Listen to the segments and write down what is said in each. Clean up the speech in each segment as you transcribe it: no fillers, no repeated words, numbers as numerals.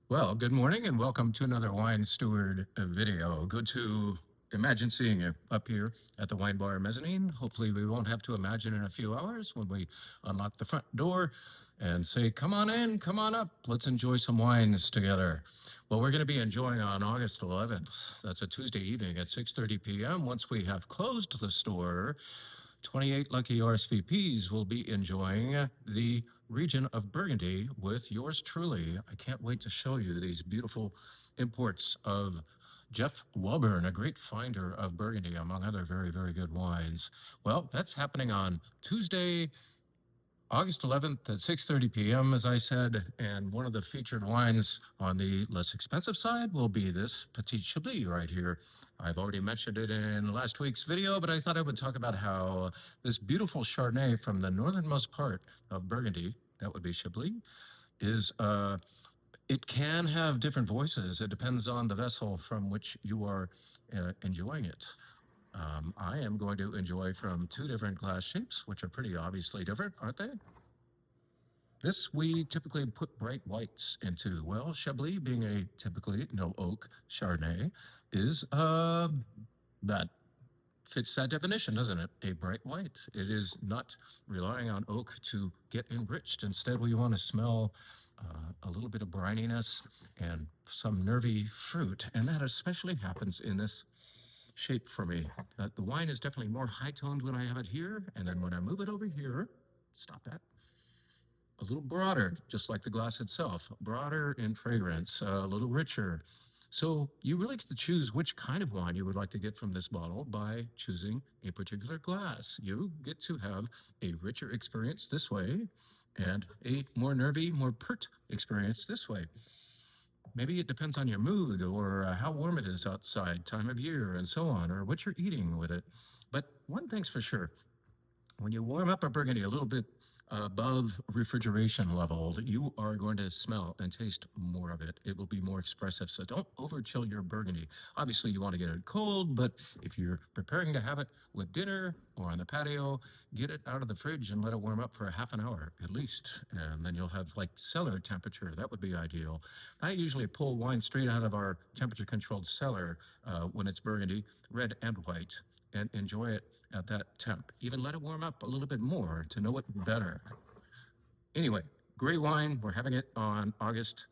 Well, good morning and welcome to another Wine Steward video. Good to imagine seeing you up here at the Wine Bar mezzanine. Hopefully, we won't have to imagine in a few hours when we unlock the front door and say, come on in, come on up, let's enjoy some wines together. Well, we're going to be enjoying on August 11th. That's a Tuesday evening at 6:30 p.m. Once we have closed the store, 28 lucky RSVPs will be enjoying the region of Burgundy with yours truly. I can't wait to show you these beautiful imports of Jeff Welburn, a great finder of Burgundy, among other very, very good wines. Well, that's happening on Tuesday, August 11th at 6:30 p.m., as I said, and one of the featured wines on the less expensive side will be this Petit Chablis right here. I've already mentioned it in last week's video, but I thought I would talk about how this beautiful Chardonnay from the northernmost part of Burgundy, that would be Chablis, is it can have different voices. It depends on the vessel from which you are enjoying it. I am going to enjoy from two different glass shapes, which are pretty obviously different, aren't they? This we typically put bright whites into. Well, Chablis, being a typically no oak Chardonnay, is that fits that definition, doesn't it? A bright white. It is not relying on oak to get enriched. Instead, we want to smell a little bit of brininess and some nervy fruit, and that especially happens in this shape for me. The wine is definitely more high toned when I have it here, and then when I move it over here, stop that, a little broader, just like the glass itself, broader in fragrance, a little richer. So you really get to choose which kind of wine you would like to get from this bottle by choosing a particular glass. You get to have a richer experience this way and a more nervy, more pert experience this way. Maybe it depends on your mood or how warm it is outside, time of year, and so on, or what you're eating with it. But one thing's for sure, when you warm up a Burgundy a little bit above refrigeration level, you are going to smell and taste more of it. It will be more expressive. So don't over chill your Burgundy. Obviously, you want to get it cold, but if you're preparing to have it with dinner or on the patio, get it out of the fridge and let it warm up for a half an hour at least. And then you'll have like cellar temperature. That would be ideal. I usually pull wine straight out of our temperature controlled cellar when it's Burgundy, red and white, and enjoy it at that temp. Even let it warm up a little bit more to know it better. Anyway, great wine. We're having it on August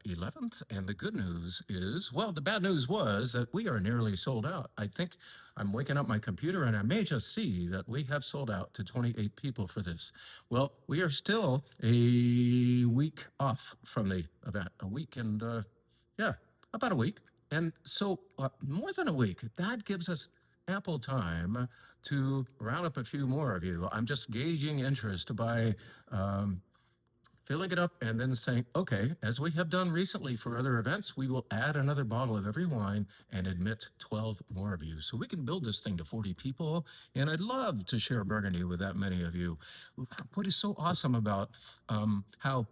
11th. And the good news is, well, the bad news was that we are nearly sold out. I think I'm waking up my computer and I may just see that we have sold out to 28 people for this. Well, we are still a week off from the event, a week and, yeah, about a week. And so, more than a week, that gives us ample time to round up a few more of you. I'm just gauging interest by um, filling it up and then saying, okay, as we have done recently for other events, we will add another bottle of every wine and admit 12 more of you. So we can build this thing to 40 people. And I'd love to share Burgundy with that many of you. What is so awesome about how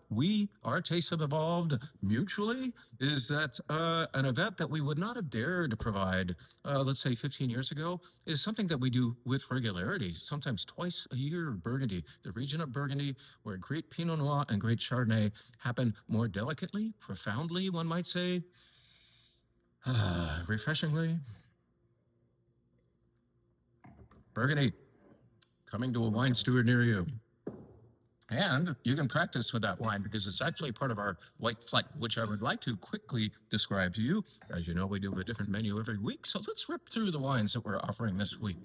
our tastes have evolved mutually is that an event that we would not have dared to provide, let's say 15 years ago, is something that we do with regularity, sometimes twice a year. Burgundy, the region of Burgundy, where great Pinot Noir and great Chardonnay happen more delicately, profoundly, one might say, refreshingly. Burgundy, coming to a wine steward near you. And you can practice with that wine because it's actually part of our white flight, which I would like to quickly describe to you. As you know, we do a different menu every week. So let's rip through the wines that we're offering this week.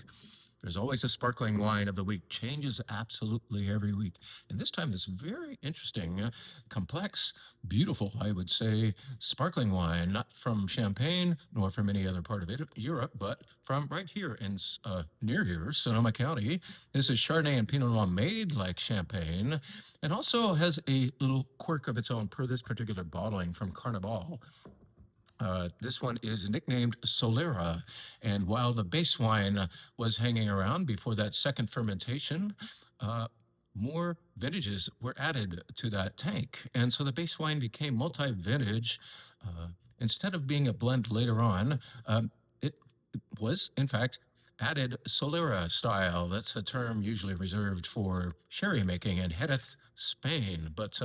There's always a sparkling wine of the week, changes absolutely every week. And this time, this very interesting, complex, beautiful, I would say, sparkling wine, not from Champagne nor from any other part of Europe, but from right here in near here, Sonoma County. This is Chardonnay and Pinot Noir made like Champagne, and also has a little quirk of its own per this particular bottling from Carnival. This one is nicknamed Solera. And while the base wine was hanging around before that second fermentation, more vintages were added to that tank. And so the base wine became multi-vintage. Instead of being a blend later on, it was, in fact, added Solera style. That's a term usually reserved for sherry making in Jerez, Spain. But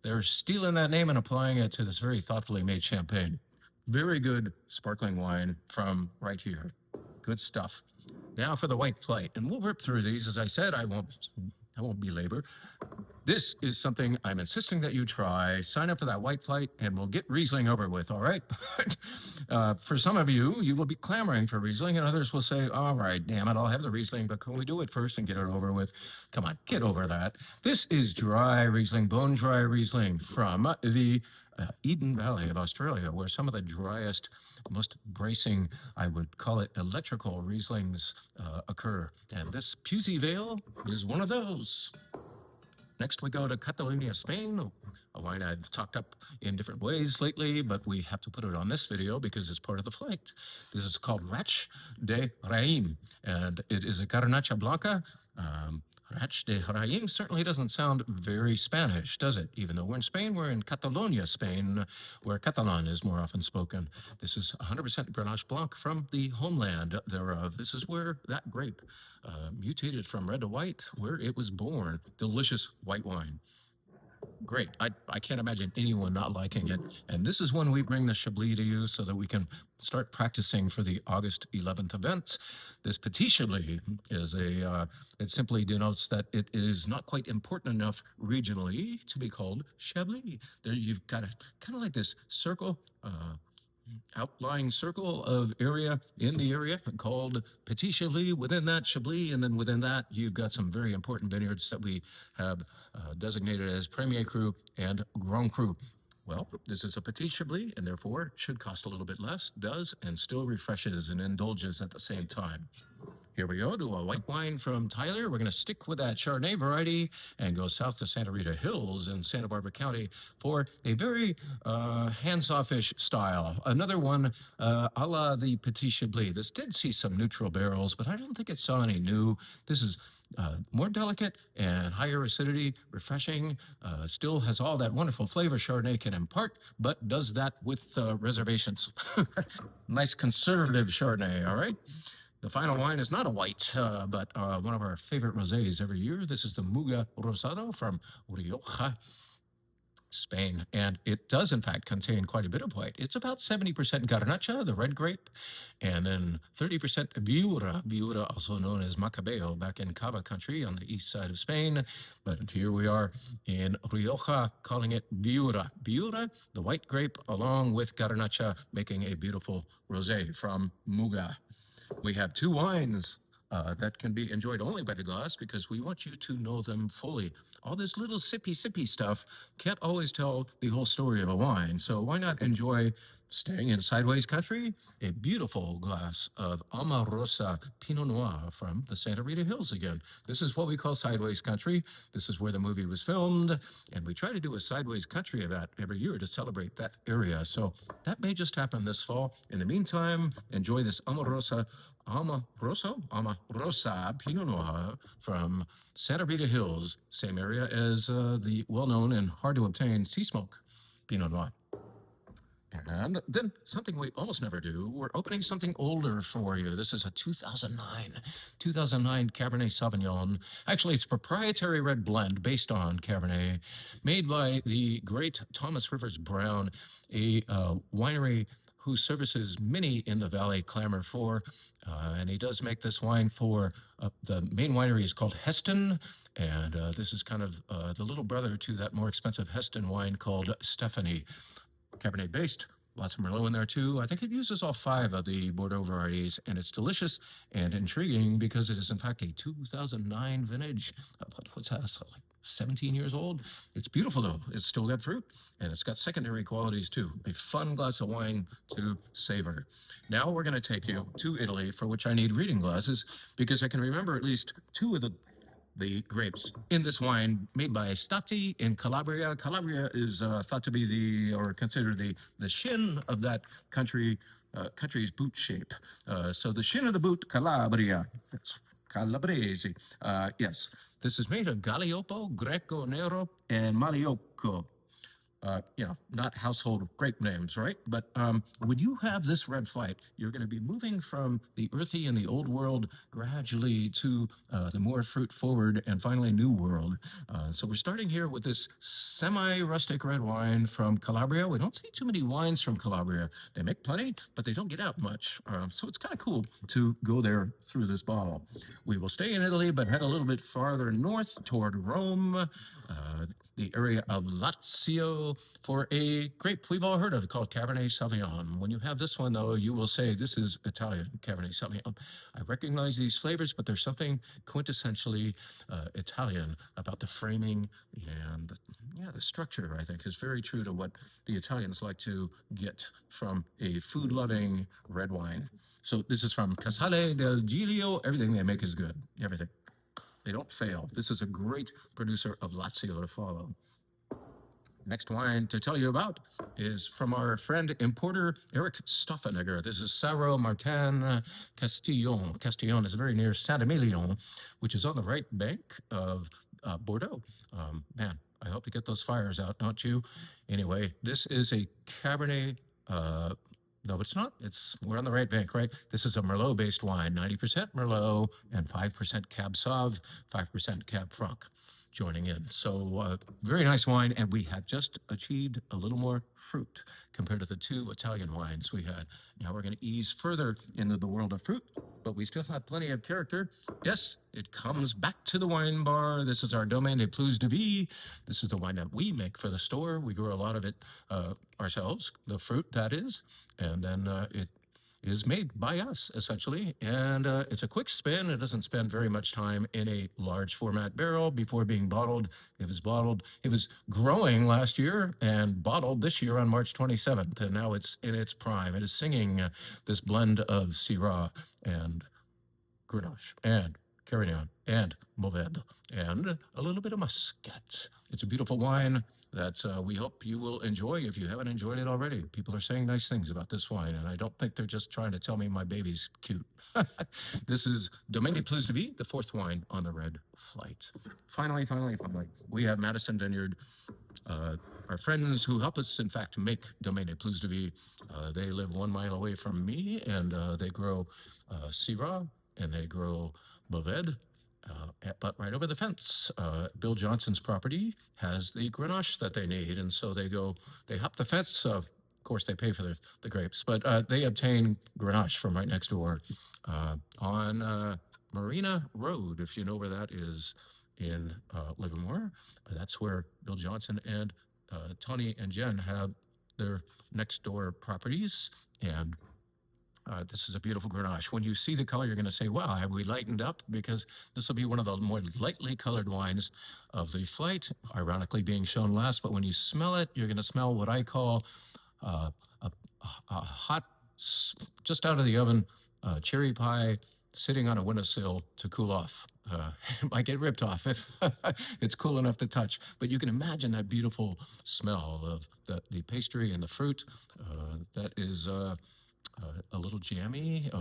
They're stealing that name and applying it to this very thoughtfully made champagne. Very good sparkling wine from right here. Good stuff. Now for the white flight, and we'll rip through these. As I said, I won't belabor. This is something I'm insisting that you try. Sign up for that white flight and we'll get Riesling over with, all right? For some of you, you will be clamoring for Riesling, and others will say, all right, damn it, I'll have the Riesling, but can we do it first and get it over with? Come on, get over that. This is dry Riesling, bone dry Riesling from the Eden Valley of Australia, where some of the driest, most bracing, I would call it electrical Rieslings occur. And this Pusey Vale is one of those. Next, we go to Catalonia, Spain, a wine I've talked up in different ways lately, but we have to put it on this video because it's part of the flight. This is called Raig de Raïm, and it is a Garnacha Blanca. Raig de Raïm certainly doesn't sound very Spanish, does it? Even though we're in Spain, we're in Catalonia, Spain, where Catalan is more often spoken. This is 100% Grenache Blanc from the homeland thereof. This is where that grape mutated from red to white, where it was born. Delicious white wine. Great. I can't imagine anyone not liking it. And this is when we bring the Chablis to you so that we can start practicing for the August 11th event. This Petit Chablis is it simply denotes that it is not quite important enough regionally to be called Chablis. There you've got a kind of like this circle, outlying circle of area in the area called Petit Chablis. Within that Chablis, and then within that, you've got some very important vineyards that we have designated as Premier Cru and Grand Cru. Well, this is a Petit Chablis, and therefore should cost a little bit less, does, and still refreshes and indulges at the same time. Here we go to a white wine from Tyler. We're going to stick with that Chardonnay variety and go south to Santa Rita Hills in Santa Barbara County for a very hands-off-ish style. Another one a la the Petit Chablis. This did see some neutral barrels, but I don't think it saw any new. This is more delicate and higher acidity, refreshing, still has all that wonderful flavor Chardonnay can impart, but does that with reservations. Nice conservative Chardonnay, all right? The final wine is not a white, but one of our favorite rosés every year. This is the Muga Rosado from Rioja, Spain. And it does, in fact, contain quite a bit of white. It's about 70% Garnacha, the red grape, and then 30% Viura. Viura, also known as Macabeo, back in Cava country on the east side of Spain. But here we are in Rioja, calling it Viura. Viura, the white grape, along with Garnacha, making a beautiful rosé from Muga. We have two wines that can be enjoyed only by the glass because we want you to know them fully. All this little sippy stuff can't always tell the whole story of a wine. So why not enjoy, staying in sideways country, a beautiful glass of Amarosa Pinot Noir from the Santa Rita Hills again. This is what we call sideways country. This is where the movie was filmed, and we try to do a sideways country event every year to celebrate that area. So that may just happen this fall. In the meantime, enjoy this Amarosa Pinot Noir from Santa Rita Hills, same area as the well-known and hard-to-obtain Sea Smoke Pinot Noir. And then something we almost never do, we're opening something older for you. This is a 2009 Cabernet Sauvignon. Actually, it's a proprietary red blend based on Cabernet, made by the great Thomas Rivers Brown, a winery whose services many in the valley clamor for. And he does make this wine for the main winery is called Heston. And this is kind of the little brother to that more expensive Heston wine called Stephanie. Cabernet based, lots of Merlot in there too. I think it uses all 5 of the Bordeaux varieties, and it's delicious and intriguing because it is in fact a 2009 vintage. What's that? It's like 17 years old. It's beautiful though. It's still got fruit, and it's got secondary qualities too. A fun glass of wine to savor. Now we're going to take you to Italy, for which I need reading glasses because I can remember at least 2 of the grapes in this wine made by Stati in Calabria. Calabria is thought to be considered the shin of that country's boot shape. So the shin of the boot, Calabria. That's Calabrese. Yes, this is made of Galliopo, Greco Nero, and Malioco. not household grape names, right? But when you have this red flight, you're going to be moving from the earthy and the old world gradually to the more fruit forward and finally new world. So we're starting here with this semi-rustic red wine from Calabria. We don't see too many wines from Calabria. They make plenty, but they don't get out much. So it's kind of cool to go there through this bottle. We will stay in Italy, but head a little bit farther north toward Rome. The area of Lazio for a grape we've all heard of called Cabernet Sauvignon. When you have this one, though, you will say this is Italian Cabernet Sauvignon. I recognize these flavors, but there's something quintessentially Italian about the framing and the structure, I think, is very true to what the Italians like to get from a food-loving red wine. So this is from Casale del Giglio. Everything they make is good. Everything. They don't fail. This is a great producer of Lazio to follow. Next wine to tell you about is from our friend importer Eric Stoffenegger. This is Saro Martin Castillon. Castillon is very near Saint-Emilion, which is on the right bank of Bordeaux. Man, I hope to get those fires out, don't you? Anyway, this is a Cabernet. No, it's not. We're on the right bank, right? This is a Merlot-based wine, 90% Merlot and 5% Cab Sauv, 5% Cab Franc joining in. So very nice wine, and we have just achieved a little more fruit compared to the two Italian wines we had. Now we're going to ease further into the world of fruit, but we still have plenty of character. Yes, it comes back to the wine bar. This is our Domaine des Plus de Vie. This is the wine that we make for the store. We grow a lot of it ourselves, the fruit that is, and then it is made by us, essentially. And it's a quick spin. It doesn't spend very much time in a large format barrel before being bottled. It was growing last year and bottled this year on March 27th. And now it's in its prime. It is singing this blend of Syrah and Grenache and Carignan and Mourvedre and a little bit of Muscat. It's a beautiful wine that we hope you will enjoy if you haven't enjoyed it already. People are saying nice things about this wine, and I don't think they're just trying to tell me my baby's cute. This is Domaine des Plus de Vie, the fourth wine on the red flight. Finally, we have Madison Vineyard. Our friends who help us, in fact, make Domaine des Plus de Vie, they live 1 mile away from me, and they grow Syrah, and they grow Mourvedre. But right over the fence, Bill Johnson's property has the Grenache that they need, and so they hop the fence. Of course, they pay for the grapes, but they obtain Grenache from right next door on Marina Road, if you know where that is in Livermore. That's where Bill Johnson and Tony and Jen have their next door properties, and this is a beautiful Grenache. When you see the color, you're going to say, wow, have we lightened up? Because this will be one of the more lightly colored wines of the flight, ironically being shown last. But when you smell it, you're going to smell what I call a hot, just out of the oven, cherry pie sitting on a windowsill to cool off. It might get ripped off if it's cool enough to touch. But you can imagine that beautiful smell of the pastry and the fruit. That is a little jammy.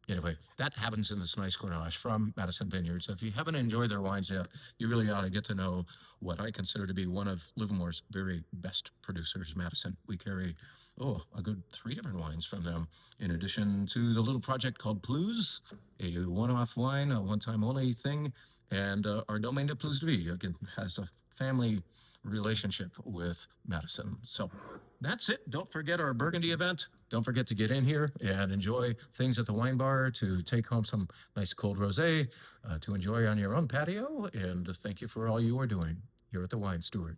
Anyway, that happens in this nice Grenache from Madison Vineyard. So if you haven't enjoyed their wines yet, you really ought to get to know what I consider to be one of Livermore's very best producers, Madison. We carry, a good 3 different wines from them, in addition to the little project called Plus, a one-off wine, a one-time only thing, and our Domaine des Plus de Vie, again, has a family relationship with Madison. So that's it. Don't forget our Burgundy event. Don't forget to get in here and enjoy things at the wine bar, to take home some nice cold rosé, to enjoy on your own patio. And thank you for all you are doing here at the Wine Steward.